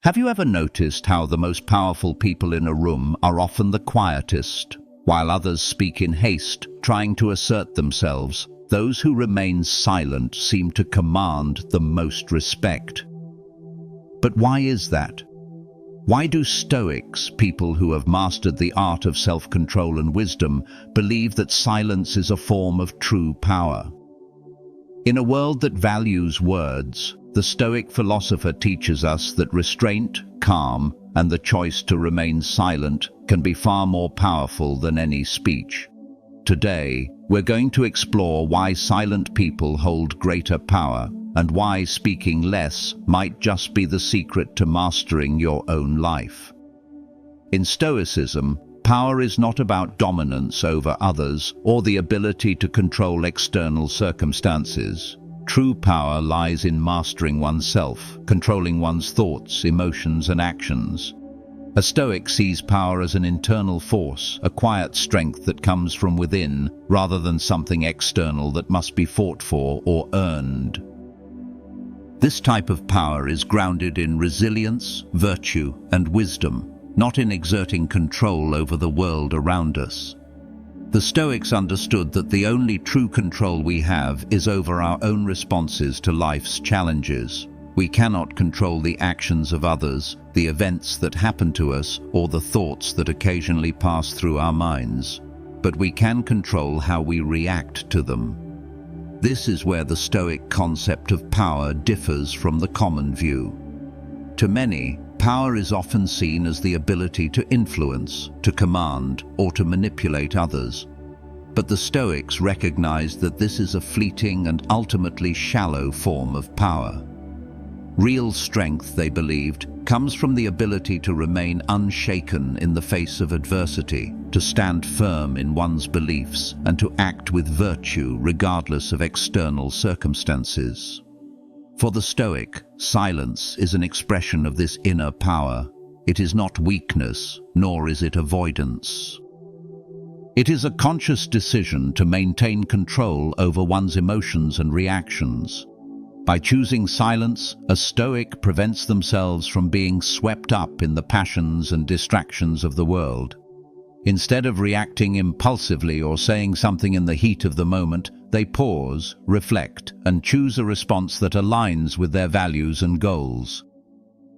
Have you ever noticed how the most powerful people in a room are often the quietest, while others speak in haste, trying to assert themselves? Those who remain silent seem to command the most respect. But why is that? Why do Stoics, people who have mastered the art of self-control and wisdom, believe that silence is a form of true power? In a world that values words, the Stoic philosopher teaches us that restraint, calm, and the choice to remain silent can be far more powerful than any speech. Today, we're going to explore why silent people hold greater power and why speaking less might just be the secret to mastering your own life. In Stoicism, power is not about dominance over others or the ability to control external circumstances. True power lies in mastering oneself, controlling one's thoughts, emotions, and actions. A Stoic sees power as an internal force, a quiet strength that comes from within, rather than something external that must be fought for or earned. This type of power is grounded in resilience, virtue, and wisdom, not in exerting control over the world around us. The Stoics understood that the only true control we have is over our own responses to life's challenges. We cannot control the actions of others, the events that happen to us, or the thoughts that occasionally pass through our minds. But we can control how we react to them. This is where the Stoic concept of power differs from the common view. To many, power is often seen as the ability to influence, to command, or to manipulate others. But the Stoics recognized that this is a fleeting and ultimately shallow form of power. Real strength, they believed, comes from the ability to remain unshaken in the face of adversity, to stand firm in one's beliefs, and to act with virtue regardless of external circumstances. For the Stoic, silence is an expression of this inner power. It is not weakness, nor is it avoidance. It is a conscious decision to maintain control over one's emotions and reactions. By choosing silence, a Stoic prevents themselves from being swept up in the passions and distractions of the world. Instead of reacting impulsively or saying something in the heat of the moment, they pause, reflect, and choose a response that aligns with their values and goals.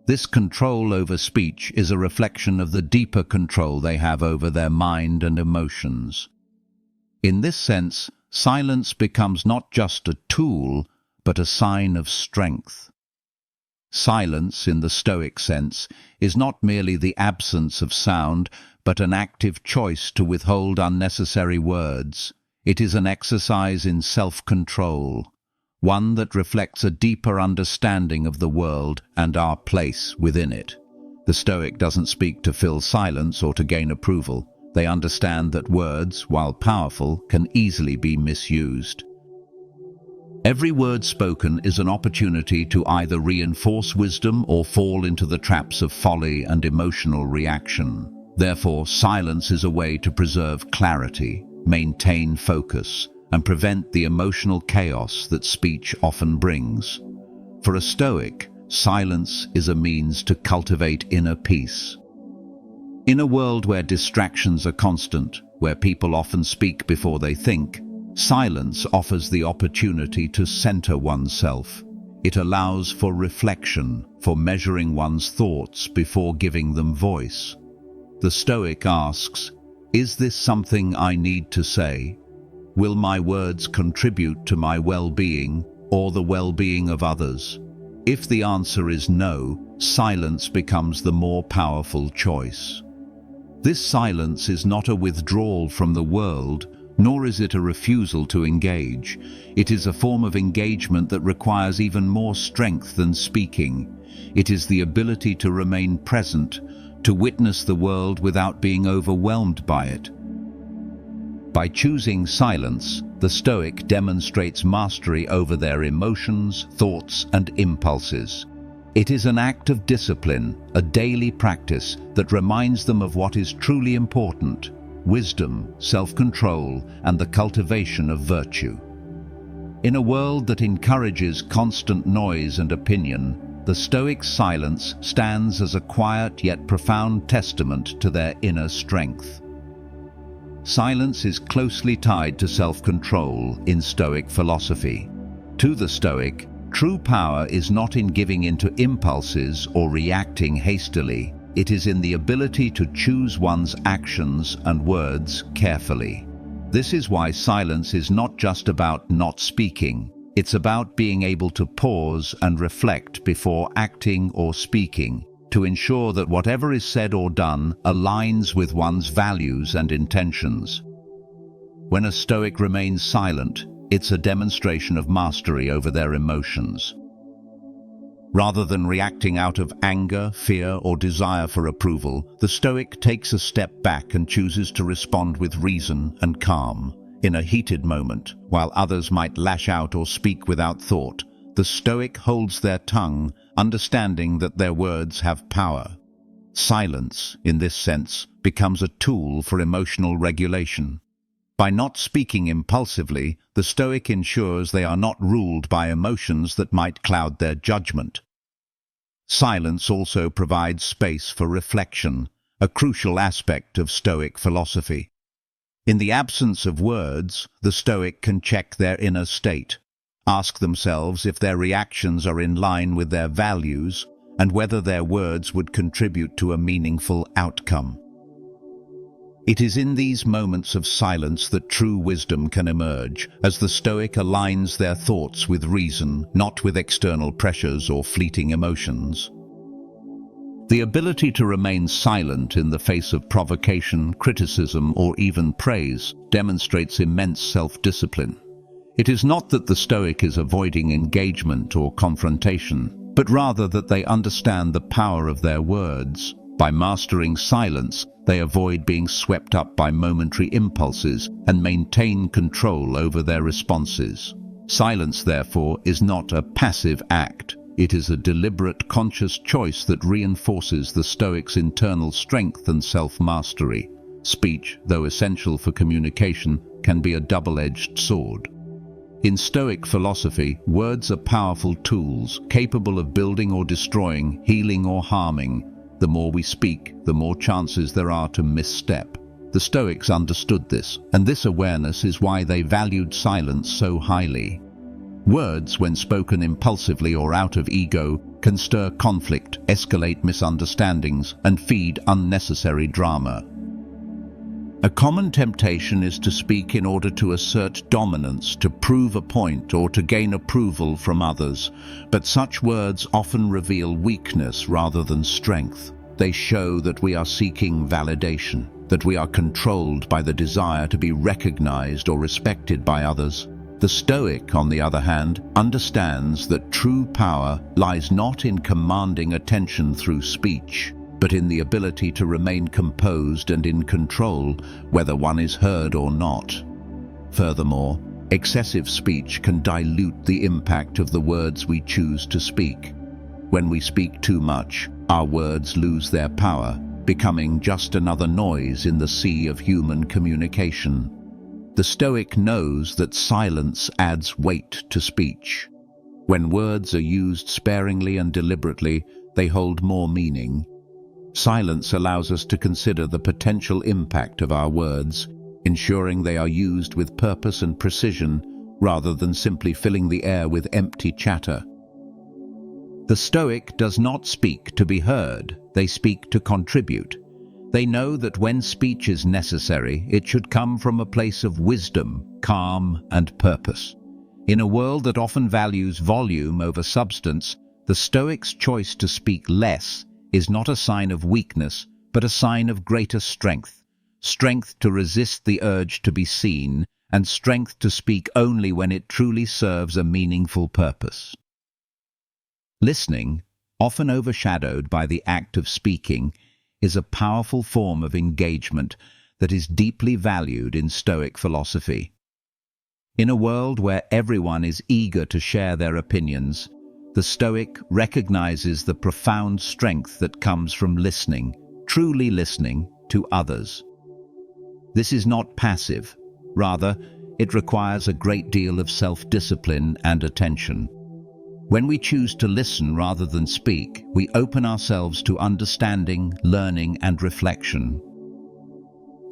This control over speech is a reflection of the deeper control they have over their mind and emotions. In this sense, silence becomes not just a tool, but a sign of strength. Silence, in the Stoic sense, is not merely the absence of sound, but an active choice to withhold unnecessary words. It is an exercise in self-control, one that reflects a deeper understanding of the world and our place within it. The Stoic doesn't speak to fill silence or to gain approval. They understand that words, while powerful, can easily be misused. Every word spoken is an opportunity to either reinforce wisdom or fall into the traps of folly and emotional reaction. Therefore, silence is a way to preserve clarity, maintain focus, and prevent the emotional chaos that speech often brings. For a Stoic, silence is a means to cultivate inner peace. In a world where distractions are constant, where people often speak before they think, silence offers the opportunity to center oneself. It allows for reflection, for measuring one's thoughts before giving them voice. The Stoic asks, is this something I need to say? Will my words contribute to my well-being or the well-being of others? If the answer is no, silence becomes the more powerful choice. This silence is not a withdrawal from the world, nor is it a refusal to engage. It is a form of engagement that requires even more strength than speaking. It is the ability to remain present, to witness the world without being overwhelmed by it. By choosing silence, the Stoic demonstrates mastery over their emotions, thoughts, and impulses. It is an act of discipline, a daily practice that reminds them of what is truly important: wisdom, self-control, and the cultivation of virtue. In a world that encourages constant noise and opinion, the Stoics' silence stands as a quiet yet profound testament to their inner strength. Silence is closely tied to self-control in Stoic philosophy. To the Stoic, true power is not in giving into impulses or reacting hastily. It is in the ability to choose one's actions and words carefully. This is why silence is not just about not speaking. It's about being able to pause and reflect before acting or speaking, to ensure that whatever is said or done aligns with one's values and intentions. When a Stoic remains silent, it's a demonstration of mastery over their emotions. Rather than reacting out of anger, fear, or desire for approval, the Stoic takes a step back and chooses to respond with reason and calm. In a heated moment, while others might lash out or speak without thought, the Stoic holds their tongue, understanding that their words have power. Silence, in this sense, becomes a tool for emotional regulation. By not speaking impulsively, the Stoic ensures they are not ruled by emotions that might cloud their judgment. Silence also provides space for reflection, a crucial aspect of Stoic philosophy. In the absence of words, the Stoic can check their inner state, ask themselves if their reactions are in line with their values and whether their words would contribute to a meaningful outcome. It is in these moments of silence that true wisdom can emerge, as the Stoic aligns their thoughts with reason, not with external pressures or fleeting emotions. The ability to remain silent in the face of provocation, criticism, or even praise demonstrates immense self-discipline. It is not that the Stoic is avoiding engagement or confrontation, but rather that they understand the power of their words. By mastering silence, they avoid being swept up by momentary impulses and maintain control over their responses. Silence, therefore, is not a passive act. It is a deliberate, conscious choice that reinforces the Stoic's internal strength and self-mastery. Speech, though essential for communication, can be a double-edged sword. In Stoic philosophy, words are powerful tools, capable of building or destroying, healing or harming. The more we speak, the more chances there are to misstep. The Stoics understood this, and this awareness is why they valued silence so highly. Words, when spoken impulsively or out of ego, can stir conflict, escalate misunderstandings, and feed unnecessary drama. A common temptation is to speak in order to assert dominance, to prove a point, or to gain approval from others, but such words often reveal weakness rather than strength. They show that we are seeking validation, that we are controlled by the desire to be recognized or respected by others. The Stoic, on the other hand, understands that true power lies not in commanding attention through speech, but in the ability to remain composed and in control, whether one is heard or not. Furthermore, excessive speech can dilute the impact of the words we choose to speak. When we speak too much, our words lose their power, becoming just another noise in the sea of human communication. The Stoic knows that silence adds weight to speech. When words are used sparingly and deliberately, they hold more meaning. Silence allows us to consider the potential impact of our words, ensuring they are used with purpose and precision rather than simply filling the air with empty chatter. The Stoic does not speak to be heard, they speak to contribute. They know that when speech is necessary, it should come from a place of wisdom, calm, and purpose. In a world that often values volume over substance, the Stoic's choice to speak less is not a sign of weakness, but a sign of greater strength. Strength to resist the urge to be seen, and strength to speak only when it truly serves a meaningful purpose. Listening, often overshadowed by the act of speaking, is a powerful form of engagement that is deeply valued in Stoic philosophy. In a world where everyone is eager to share their opinions, the Stoic recognizes the profound strength that comes from listening, truly listening to others. This is not passive. Rather, it requires a great deal of self-discipline and attention. When we choose to listen rather than speak, we open ourselves to understanding, learning, and reflection.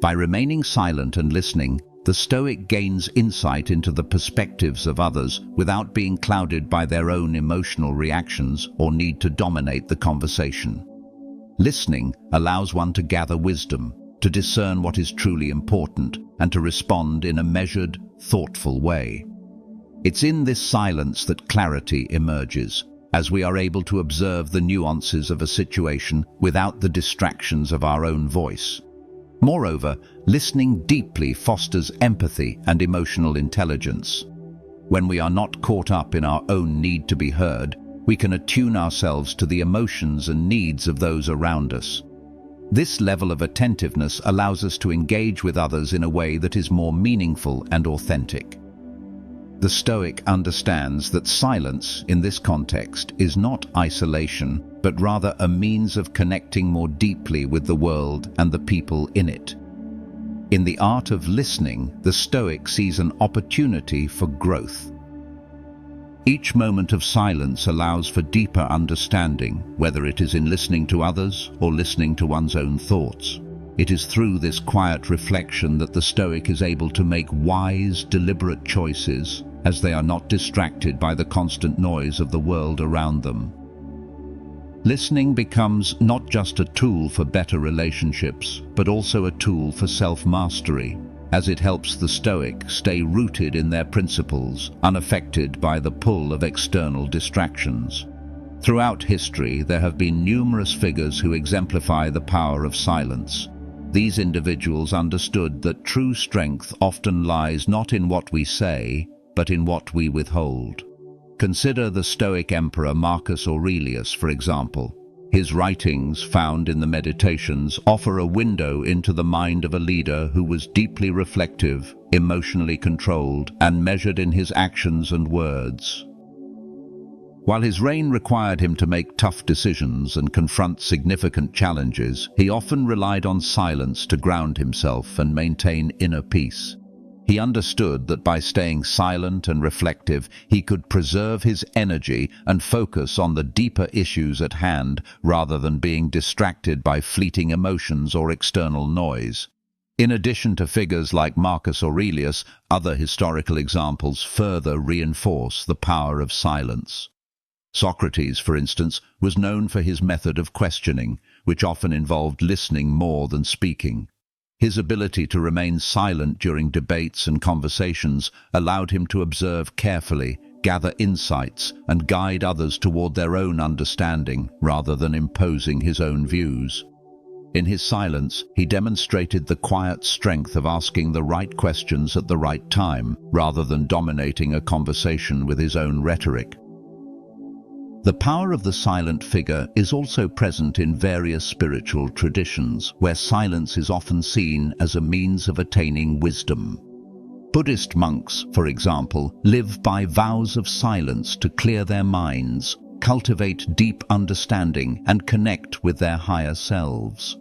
By remaining silent and listening, the Stoic gains insight into the perspectives of others without being clouded by their own emotional reactions or need to dominate the conversation. Listening allows one to gather wisdom, to discern what is truly important, and to respond in a measured, thoughtful way. It's in this silence that clarity emerges, as we are able to observe the nuances of a situation without the distractions of our own voice. Moreover, listening deeply fosters empathy and emotional intelligence. When we are not caught up in our own need to be heard, we can attune ourselves to the emotions and needs of those around us. This level of attentiveness allows us to engage with others in a way that is more meaningful and authentic. The Stoic understands that silence, in this context, is not isolation, but rather a means of connecting more deeply with the world and the people in it. In the art of listening, the Stoic sees an opportunity for growth. Each moment of silence allows for deeper understanding, whether it is in listening to others or listening to one's own thoughts. It is through this quiet reflection that the Stoic is able to make wise, deliberate choices, as they are not distracted by the constant noise of the world around them. Listening becomes not just a tool for better relationships, but also a tool for self-mastery, as it helps the Stoic stay rooted in their principles, unaffected by the pull of external distractions. Throughout history, there have been numerous figures who exemplify the power of silence. These individuals understood that true strength often lies not in what we say, but in what we withhold. Consider the Stoic emperor Marcus Aurelius, for example. His writings, found in the Meditations, offer a window into the mind of a leader who was deeply reflective, emotionally controlled, and measured in his actions and words. While his reign required him to make tough decisions and confront significant challenges, he often relied on silence to ground himself and maintain inner peace. He understood that by staying silent and reflective, he could preserve his energy and focus on the deeper issues at hand rather than being distracted by fleeting emotions or external noise. In addition to figures like Marcus Aurelius, other historical examples further reinforce the power of silence. Socrates, for instance, was known for his method of questioning, which often involved listening more than speaking. His ability to remain silent during debates and conversations allowed him to observe carefully, gather insights, and guide others toward their own understanding rather than imposing his own views. In his silence, he demonstrated the quiet strength of asking the right questions at the right time, rather than dominating a conversation with his own rhetoric. The power of the silent figure is also present in various spiritual traditions, where silence is often seen as a means of attaining wisdom. Buddhist monks, for example, live by vows of silence to clear their minds, cultivate deep understanding, and connect with their higher selves.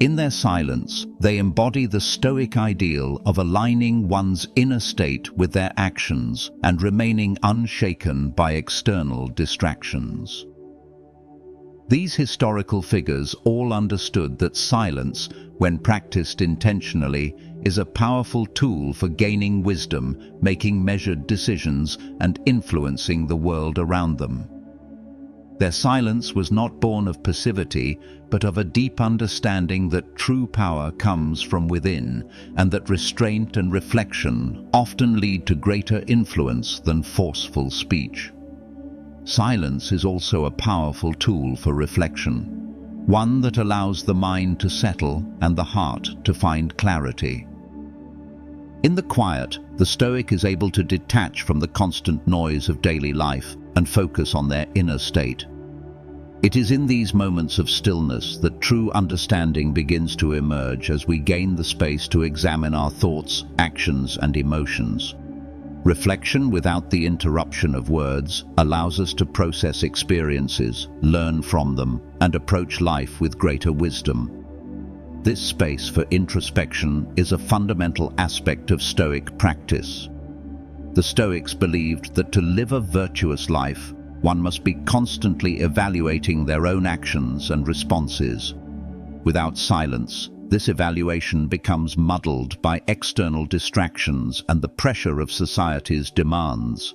In their silence, they embody the Stoic ideal of aligning one's inner state with their actions and remaining unshaken by external distractions. These historical figures all understood that silence, when practiced intentionally, is a powerful tool for gaining wisdom, making measured decisions, and influencing the world around them. Their silence was not born of passivity, but of a deep understanding that true power comes from within, and that restraint and reflection often lead to greater influence than forceful speech. Silence is also a powerful tool for reflection, one that allows the mind to settle and the heart to find clarity. In the quiet, the Stoic is able to detach from the constant noise of daily life and focus on their inner state. It is in these moments of stillness that true understanding begins to emerge as we gain the space to examine our thoughts, actions, and emotions. Reflection without the interruption of words allows us to process experiences, learn from them, and approach life with greater wisdom. This space for introspection is a fundamental aspect of Stoic practice. The Stoics believed that to live a virtuous life, one must be constantly evaluating their own actions and responses. Without silence, this evaluation becomes muddled by external distractions and the pressure of society's demands.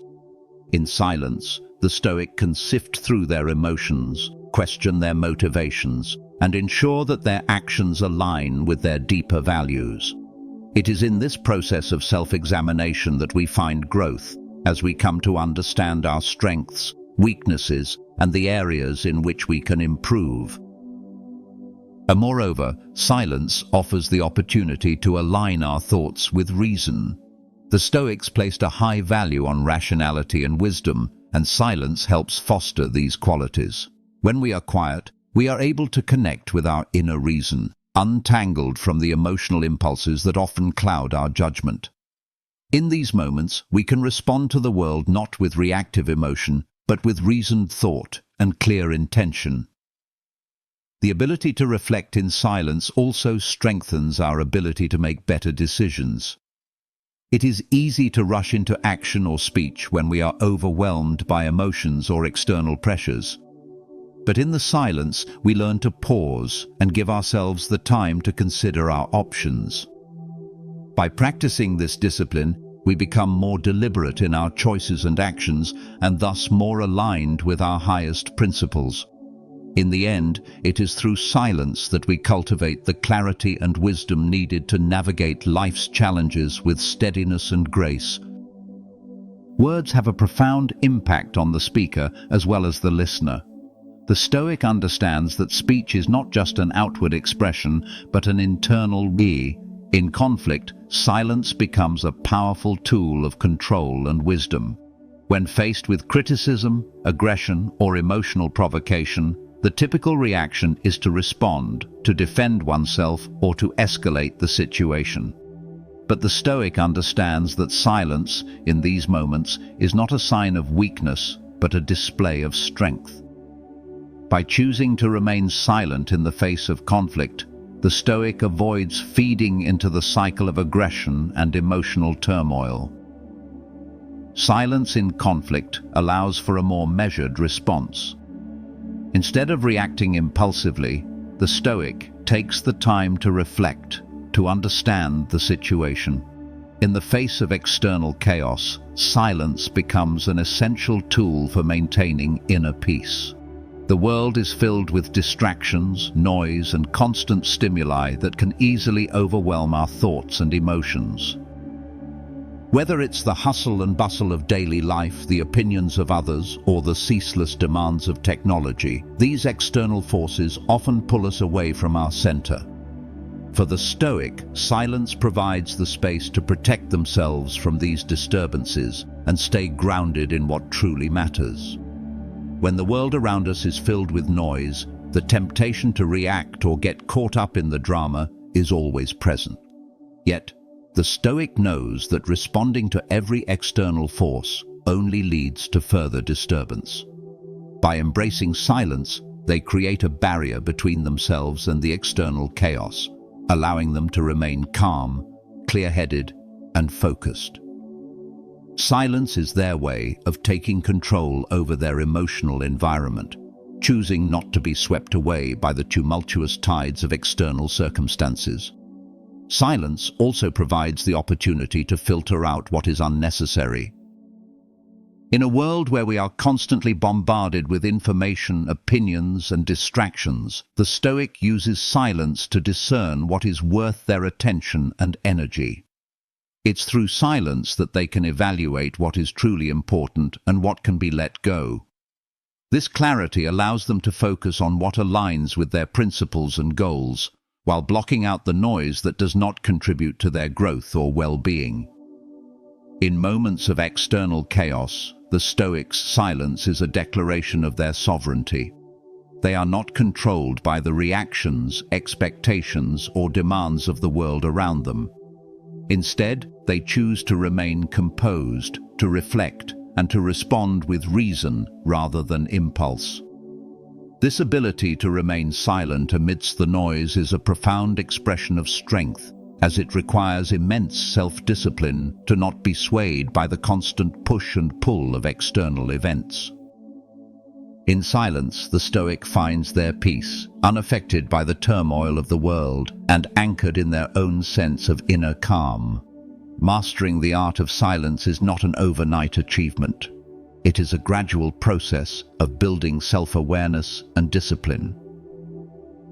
In silence, the Stoic can sift through their emotions, question their motivations, and ensure that their actions align with their deeper values. It is in this process of self-examination that we find growth, as we come to understand our strengths, weaknesses, and the areas in which we can improve. And moreover, silence offers the opportunity to align our thoughts with reason. The Stoics placed a high value on rationality and wisdom, and silence helps foster these qualities. When we are quiet, we are able to connect with our inner reason, untangled from the emotional impulses that often cloud our judgment. In these moments, we can respond to the world not with reactive emotion, but with reasoned thought and clear intention. The ability to reflect in silence also strengthens our ability to make better decisions. It is easy to rush into action or speech when we are overwhelmed by emotions or external pressures. But in the silence, we learn to pause and give ourselves the time to consider our options. By practicing this discipline, we become more deliberate in our choices and actions, and thus more aligned with our highest principles. In the end, it is through silence that we cultivate the clarity and wisdom needed to navigate life's challenges with steadiness and grace. Words have a profound impact on the speaker as well as the listener. The Stoic understands that speech is not just an outward expression, but an internal be. In conflict, silence becomes a powerful tool of control and wisdom. When faced with criticism, aggression, or emotional provocation, the typical reaction is to respond, to defend oneself, or to escalate the situation. But the Stoic understands that silence, in these moments, is not a sign of weakness, but a display of strength. By choosing to remain silent in the face of conflict, the Stoic avoids feeding into the cycle of aggression and emotional turmoil. Silence in conflict allows for a more measured response. Instead of reacting impulsively, the Stoic takes the time to reflect, to understand the situation. In the face of external chaos, silence becomes an essential tool for maintaining inner peace. The world is filled with distractions, noise, and constant stimuli that can easily overwhelm our thoughts and emotions. Whether it's the hustle and bustle of daily life, the opinions of others, or the ceaseless demands of technology, these external forces often pull us away from our center. For the Stoic, silence provides the space to protect themselves from these disturbances and stay grounded in what truly matters. When the world around us is filled with noise, the temptation to react or get caught up in the drama is always present. Yet, the Stoic knows that responding to every external force only leads to further disturbance. By embracing silence, they create a barrier between themselves and the external chaos, allowing them to remain calm, clear-headed, and focused. Silence is their way of taking control over their emotional environment, choosing not to be swept away by the tumultuous tides of external circumstances. Silence also provides the opportunity to filter out what is unnecessary. In a world where we are constantly bombarded with information, opinions, and distractions, the Stoic uses silence to discern what is worth their attention and energy. It's through silence that they can evaluate what is truly important and what can be let go. This clarity allows them to focus on what aligns with their principles and goals, while blocking out the noise that does not contribute to their growth or well-being. In moments of external chaos, the Stoics' silence is a declaration of their sovereignty. They are not controlled by the reactions, expectations, or demands of the world around them. Instead, they choose to remain composed, to reflect, and to respond with reason rather than impulse. This ability to remain silent amidst the noise is a profound expression of strength, as it requires immense self-discipline to not be swayed by the constant push and pull of external events. In silence, the Stoic finds their peace, unaffected by the turmoil of the world and anchored in their own sense of inner calm. Mastering the art of silence is not an overnight achievement. It is a gradual process of building self-awareness and discipline.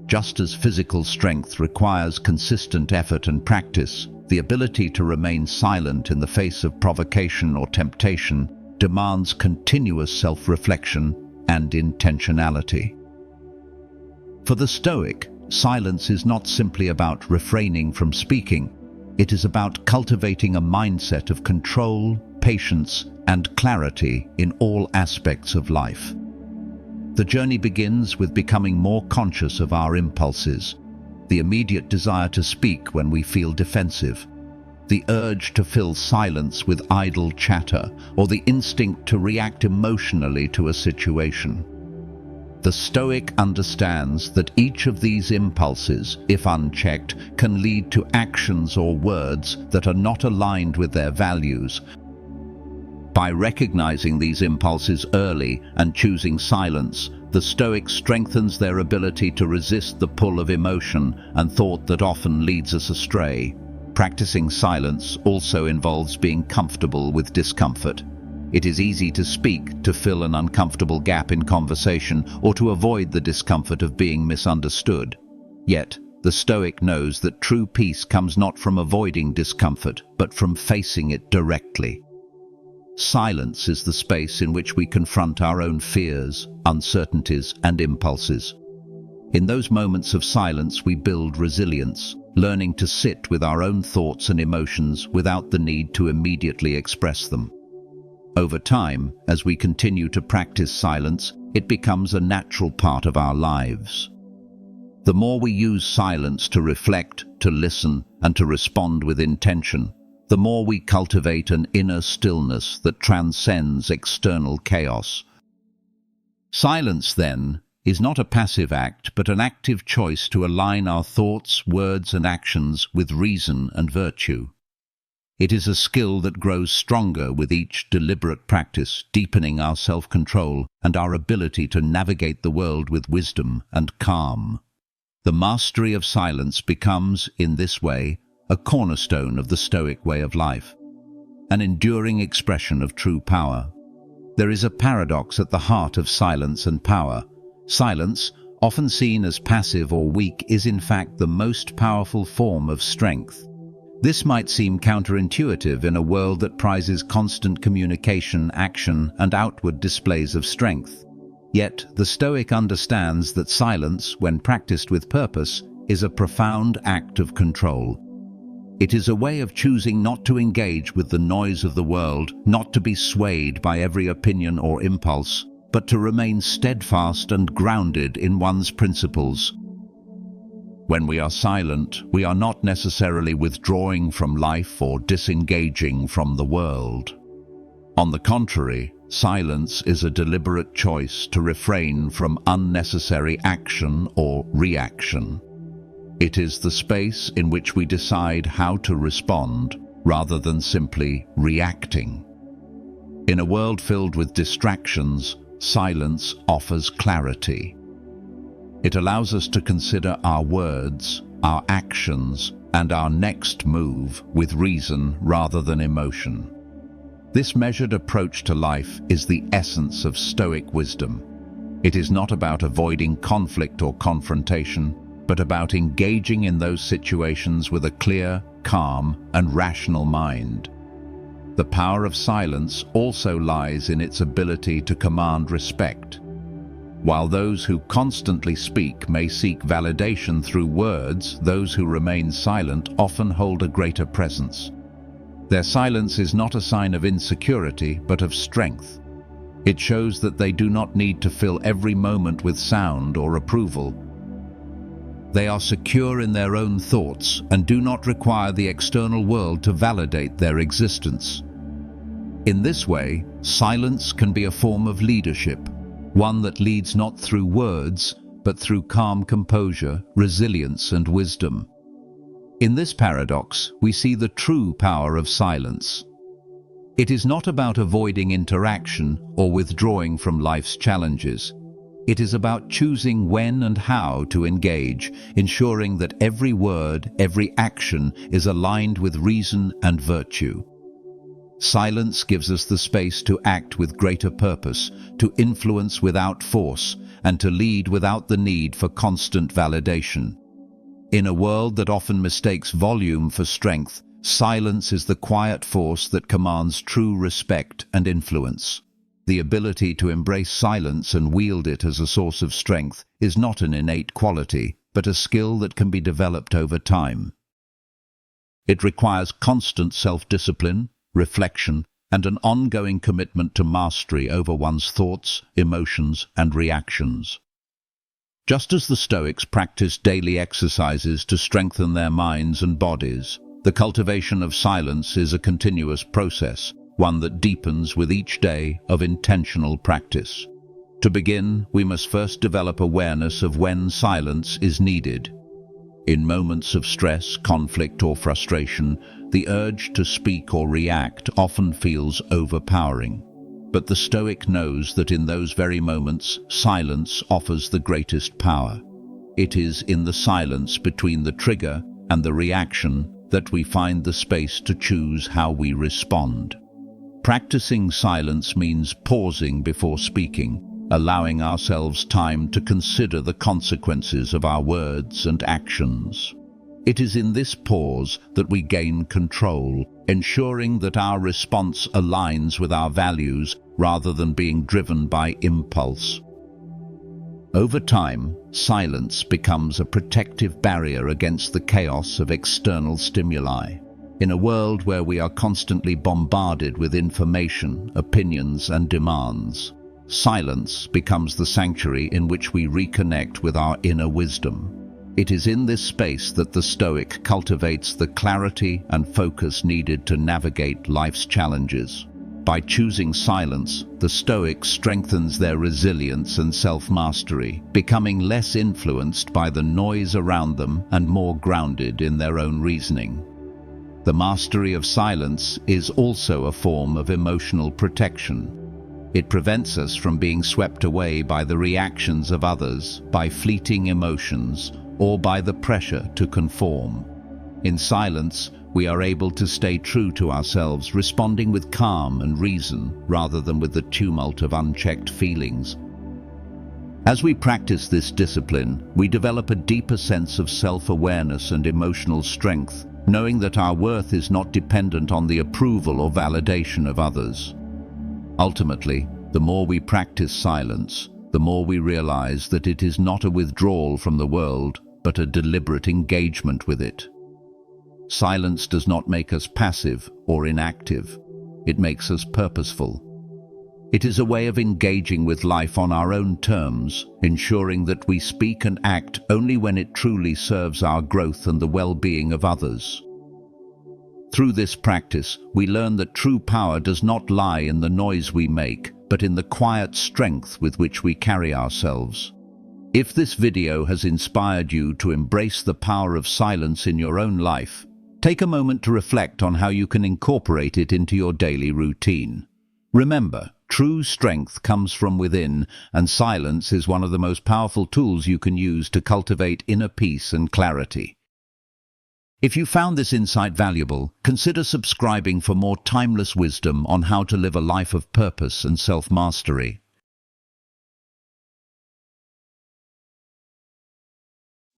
Just as physical strength requires consistent effort and practice, the ability to remain silent in the face of provocation or temptation demands continuous self-reflection and intentionality. For the Stoic, silence is not simply about refraining from speaking. It is about cultivating a mindset of control, patience, and clarity in all aspects of life. The journey begins with becoming more conscious of our impulses, the immediate desire to speak when we feel defensive, the urge to fill silence with idle chatter, or the instinct to react emotionally to a situation. The Stoic understands that each of these impulses, if unchecked, can lead to actions or words that are not aligned with their values. By recognizing these impulses early and choosing silence, the Stoic strengthens their ability to resist the pull of emotion and thought that often leads us astray. Practicing silence also involves being comfortable with discomfort. It is easy to speak to fill an uncomfortable gap in conversation or to avoid the discomfort of being misunderstood. Yet, the Stoic knows that true peace comes not from avoiding discomfort, but from facing it directly. Silence is the space in which we confront our own fears, uncertainties, and impulses. In those moments of silence, we build resilience, learning to sit with our own thoughts and emotions without the need to immediately express them. Over time, as we continue to practice silence, it becomes a natural part of our lives. The more we use silence to reflect, to listen, and to respond with intention, the more we cultivate an inner stillness that transcends external chaos. Silence, then, is not a passive act, but an active choice to align our thoughts, words, and actions with reason and virtue. It is a skill that grows stronger with each deliberate practice, deepening our self-control and our ability to navigate the world with wisdom and calm. The mastery of silence becomes, in this way, a cornerstone of the Stoic way of life, an enduring expression of true power. There is a paradox at the heart of silence and power. Silence, often seen as passive or weak, is in fact the most powerful form of strength. This might seem counterintuitive in a world that prizes constant communication, action, and outward displays of strength. Yet, the Stoic understands that silence, when practiced with purpose, is a profound act of control. It is a way of choosing not to engage with the noise of the world, not to be swayed by every opinion or impulse, but to remain steadfast and grounded in one's principles. When we are silent, we are not necessarily withdrawing from life or disengaging from the world. On the contrary, silence is a deliberate choice to refrain from unnecessary action or reaction. It is the space in which we decide how to respond rather than simply reacting. In a world filled with distractions, silence offers clarity. It allows us to consider our words, our actions, and our next move with reason rather than emotion. This measured approach to life is the essence of Stoic wisdom. It is not about avoiding conflict or confrontation, but about engaging in those situations with a clear, calm, and rational mind. The power of silence also lies in its ability to command respect. While those who constantly speak may seek validation through words, those who remain silent often hold a greater presence. Their silence is not a sign of insecurity, but of strength. It shows that they do not need to fill every moment with sound or approval. They are secure in their own thoughts and do not require the external world to validate their existence. In this way, silence can be a form of leadership, one that leads not through words, but through calm composure, resilience, and wisdom. In this paradox, we see the true power of silence. It is not about avoiding interaction or withdrawing from life's challenges. It is about choosing when and how to engage, ensuring that every word, every action is aligned with reason and virtue. Silence gives us the space to act with greater purpose, to influence without force, and to lead without the need for constant validation. In a world that often mistakes volume for strength, silence is the quiet force that commands true respect and influence. The ability to embrace silence and wield it as a source of strength is not an innate quality, but a skill that can be developed over time. It requires constant self-discipline, reflection, and an ongoing commitment to mastery over one's thoughts, emotions, and reactions. Just as the Stoics practiced daily exercises to strengthen their minds and bodies, the cultivation of silence is a continuous process, one that deepens with each day of intentional practice. To begin, we must first develop awareness of when silence is needed. In moments of stress, conflict, or frustration, the urge to speak or react often feels overpowering. But the Stoic knows that in those very moments, silence offers the greatest power. It is in the silence between the trigger and the reaction that we find the space to choose how we respond. Practicing silence means pausing before speaking, allowing ourselves time to consider the consequences of our words and actions. It is in this pause that we gain control, ensuring that our response aligns with our values rather than being driven by impulse. Over time, silence becomes a protective barrier against the chaos of external stimuli. In a world where we are constantly bombarded with information, opinions, and demands, silence becomes the sanctuary in which we reconnect with our inner wisdom. It is in this space that the Stoic cultivates the clarity and focus needed to navigate life's challenges. By choosing silence, the Stoic strengthens their resilience and self-mastery, becoming less influenced by the noise around them and more grounded in their own reasoning. The mastery of silence is also a form of emotional protection. It prevents us from being swept away by the reactions of others, by fleeting emotions, or by the pressure to conform. In silence, we are able to stay true to ourselves, responding with calm and reason rather than with the tumult of unchecked feelings. As we practice this discipline, we develop a deeper sense of self-awareness and emotional strength, knowing that our worth is not dependent on the approval or validation of others. Ultimately, the more we practice silence, the more we realize that it is not a withdrawal from the world, but a deliberate engagement with it. Silence does not make us passive or inactive. It makes us purposeful. It is a way of engaging with life on our own terms, ensuring that we speak and act only when it truly serves our growth and the well-being of others. Through this practice, we learn that true power does not lie in the noise we make, but in the quiet strength with which we carry ourselves. If this video has inspired you to embrace the power of silence in your own life, take a moment to reflect on how you can incorporate it into your daily routine. Remember, true strength comes from within, and silence is one of the most powerful tools you can use to cultivate inner peace and clarity. If you found this insight valuable, consider subscribing for more timeless wisdom on how to live a life of purpose and self-mastery.